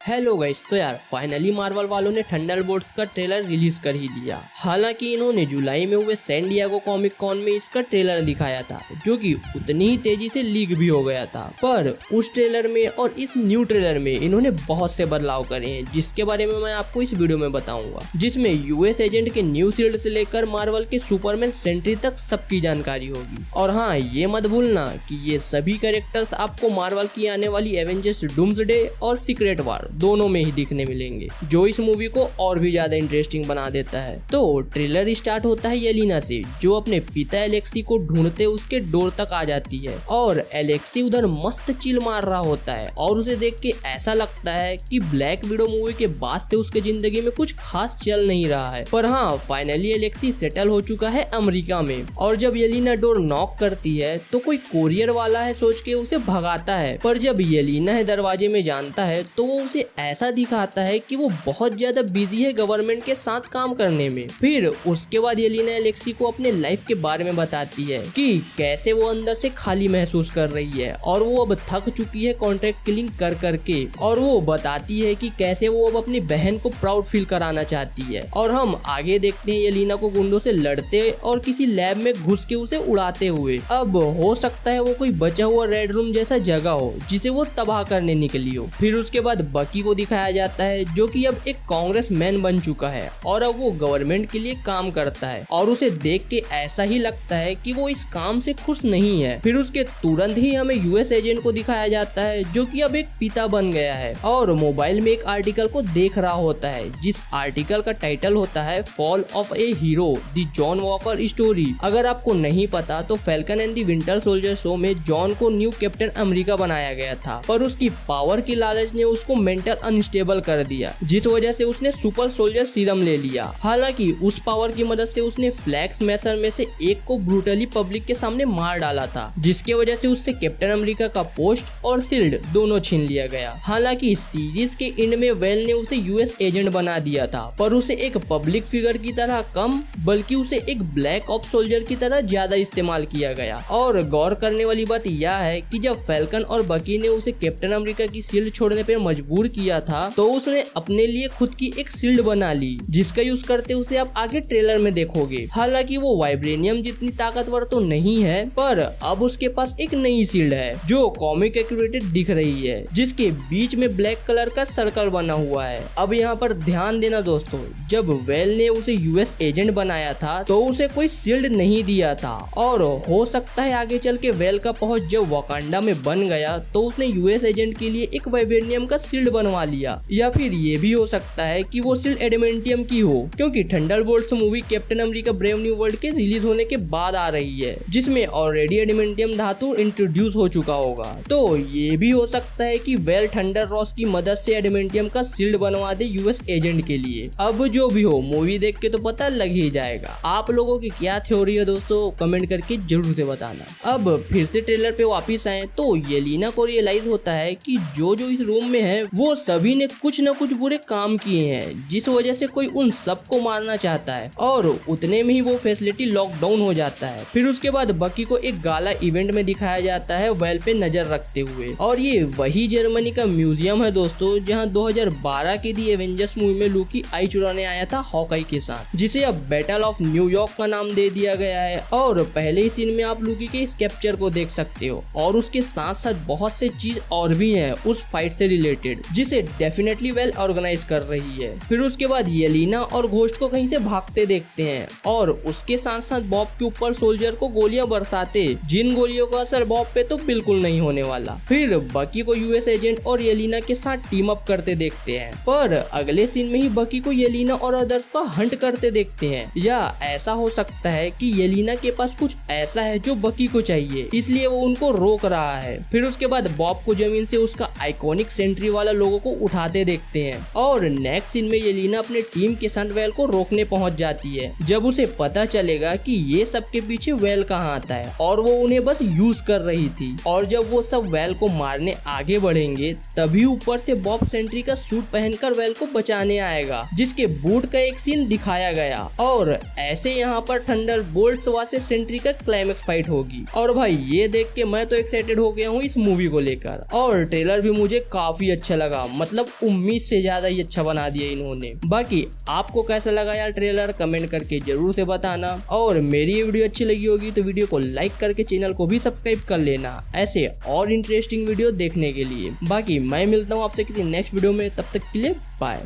Hello guys, तो यार finally Marvel वालों ने थंडरबोल्ट्स का ट्रेलर रिलीज कर ही दिया। हालांकि इन्होंने जुलाई में हुए सैन डिएगो कॉमिक कॉन में इसका ट्रेलर दिखाया था, जो कि उतनी ही तेजी से लीक भी हो गया था। पर उस ट्रेलर में और इस न्यू ट्रेलर में इन्होंने बहुत से बदलाव करे हैं, जिसके बारे में मैं आपको इस वीडियो में बताऊंगा, जिसमें यूएस एजेंट के न्यू शील्ड से लेकर मार्वल के सुपरमैन सेंट्री तक सबकी जानकारी होगी। और हाँ, ये मत भूलना कि ये सभी कैरेक्टर्स आपको मार्वल की आने वाली एवेंजर्स डूम्सडे और सीक्रेट वार दोनों में ही दिखने मिलेंगे, जो इस मूवी को और भी ज्यादा इंटरेस्टिंग बना देता है। तो ट्रेलर स्टार्ट होता है येलेना से, जो अपने पिता एलेक्सी को ढूंढते उसके डोर तक आ जाती है और एलेक्सी उधर मस्त चिल मार रहा होता है और उसे देख के ऐसा लगता है कि ब्लैक विडो मूवी के बाद से उसके जिंदगी में कुछ खास चल नहीं रहा है। पर हाँ, फाइनली एलेक्सी सेटल हो चुका है अमेरिका में। और जब येलेना डोर नॉक करती है तो कोई कोरियर वाला है सोच के उसे भगाता है, पर जब येलेना है दरवाजे में जानता है तो वो उसे ऐसा दिखाता है कि वो बहुत ज्यादा बिजी है गवर्नमेंट के साथ काम करने में। फिर उसके बाद येलेना एलेक्सी को अपने लाइफ के बारे में बताती है कि कैसे वो अंदर से खाली महसूस कर रही है और वो अब थक चुकी है कॉन्ट्रैक्ट किलिंग कर करके। और वो बताती है कि कैसे वो अब अपनी बहन को प्राउड फील कराना चाहती है। और हम आगे देखते हैं येलेना को गुंडों से लड़ते और किसी लैब में घुस के उसे उड़ाते हुए। अब हो सकता है वो कोई बचा हुआ रेड रूम जैसा जगह हो जिसे वो तबाह करने निकली हो। फिर उसके बाद बकी को दिखाया जाता है, जो कि अब एक कांग्रेसमैन बन चुका है और अब वो गवर्नमेंट के लिए काम करता है। और उसे देख के ऐसा ही लगता है कि वो इस काम से खुश नहीं है। फिर उसके तुरंत ही हमें यूएस एजेंट को दिखाया जाता है, जो कि अब एक पिता बन गया है और मोबाइल में एक आर्टिकल को देख रहा होता है, जिस आर्टिकल का टाइटल होता है fall of A hero, the John walker story. अगर आपको नहीं पता तो falcon and the winter soldier show में जॉन को न्यू कैप्टन अमेरिका बनाया गया था, पर उसकी पावर की लालच ने उसको मेंटल अनस्टेबल कर दिया, जिस वजह से उसने सुपर सोल्जर सीरम ले लिया। हालांकि उस पावर की मदद से उसने फ्लैग स्मैशर में से एक को ब्रूटली पब्लिक के सामने मार डाला था, जिसके वजह से उससे कैप्टन अमेरिका का पोस्ट और शील्ड दोनों छीन लिया गया। हालांकि सीरीज के एंड में वेल ने उसे यूएस एजेंट बना दिया था, पर उसे एक पब्लिक फिगर की तरह कम, बल्कि उसे एक ब्लैक ऑप्स सोल्जर की तरह ज्यादा इस्तेमाल किया गया। और गौर करने वाली बात यह है कि जब फैल्कन और बकी ने उसे कैप्टन अमेरिका की शील्ड छोड़ने पर मजबूर किया था, तो उसने अपने लिए खुद की एक शील्ड बना ली, जिसका यूज करते उसे आप आगे ट्रेलर में देखोगे। हालांकि वो वाइब्रेनियम जितनी ताकतवर तो नहीं है, पर अब उसके पास एक नई शील्ड है जो कॉमिक एक्यूरेटेड दिख रही है, जिसके बीच में ब्लैक कलर का सर्कल बना हुआ है। अब यहाँ पर ध्यान देना दोस्तों, जब वेल ने उसे यूएस एजेंट बनाया था तो उसे कोई शील्ड नहीं दिया था, और हो सकता है आगे चल के वेल का पहुंच जब वकांडा में बन गया तो उसने यूएस एजेंट के लिए एक वाइब्रेनियम का शील्ड बनवा लिया। या फिर ये भी हो सकता है कि वो शील्ड एडेमेंटियम की हो, क्योंकि Thunderbolts movie captain America brave new world के रिलीज होने के बाद आ रही है, जिसमें ऑलरेडी एडेमेंटियम धातु इंट्रोड्यूस हो चुका होगा। तो ये भी हो सकता है कि वेल थंडर रॉस की मदद से एडेमेंटियम का शील्ड बनवा दे यूएस एजेंट के लिए। अब जो भी हो, मूवी देख के तो पता लग ही जाएगा। आप लोगों की क्या थ्योरी है दोस्तों, कमेंट करके जरूर से बताना। अब फिर से ट्रेलर पे वापिस आए तो येलेना को रियलाइज होता है कि जो इस रूम में है वो सभी ने कुछ न कुछ बुरे काम किए हैं, जिस वजह से कोई उन सबको मारना चाहता है, और उतने में ही वो फैसिलिटी लॉकडाउन हो जाता है। फिर उसके बाद बकी को एक गाला इवेंट में दिखाया जाता है वेल पे नजर रखते हुए, और ये वही जर्मनी का म्यूजियम है दोस्तों जहां 2012 की दी एवेंजर्स मूवी में लूकी आई चुराने आया था हॉकाई के साथ, जिसे अब बैटल ऑफ न्यूयॉर्क का नाम दे दिया गया है। और पहले ही सीन में आप लूकी के इस कैप्चर को देख सकते हो, और उसके साथ साथ बहुत से चीज और भी हैं उस फाइट से रिलेटेड, जिसे डेफिनेटली वेल ऑर्गेनाइज कर रही है। फिर उसके बाद येलेना और घोस्ट को कहीं से भागते देखते हैं, और उसके साथ साथ बॉब के ऊपर सोल्जर को गोलियां बरसाते, जिन गोलियों का असर बॉब पे तो बिल्कुल नहीं होने वाला। फिर बकी को यूएस एजेंट और येलेना के साथ टीम अप करते देखते हैं, पर अगले सीन में ही बकी को येलेना और अदर्स का हंट करते देखते हैं। या ऐसा हो सकता है कि येलेना के पास कुछ ऐसा है जो बकी को चाहिए, इसलिए वो उनको रोक रहा है। फिर उसके बाद बॉब को जमीन से उसका आइकॉनिक सेंट्री वाला लोगो को उठाते देखते हैं, और नेक्स्ट सीन में येलेना अपने टीम के साथ वेल को रोकने पहुंच जाती है, जब उसे पता चलेगा कि ये सबके पीछे वेल कहाँ आता है और वो उन्हें बस यूज कर रही थी। और जब वो सब वेल को मारने आगे बढ़ेंगे तभी ऊपर से बॉब सेंट्री का सूट पहनकर वेल को बचाने आएगा, जिसके बूट का एक सीन दिखाया गया। और ऐसे यहाँ पर थंडरबोल्ट्स वर्सेस सेंट्री का क्लाइमेक्स फाइट होगी। और भाई ये देख के मैं तो एक्साइटेड हो गया हूँ इस मूवी को लेकर, और ट्रेलर भी मुझे काफी अच्छा लगा। का मतलब उम्मीद से ज्यादा ही अच्छा बना दिया इन्होंने। बाकी आपको कैसा लगा यार ट्रेलर, कमेंट करके जरूर से बताना। और मेरी ये वीडियो अच्छी लगी होगी तो वीडियो को लाइक करके चैनल को भी सब्सक्राइब कर लेना ऐसे और इंटरेस्टिंग वीडियो देखने के लिए। बाकी मैं मिलता हूँ आपसे किसी नेक्स्ट वीडियो में, तब तक के लिए बाय।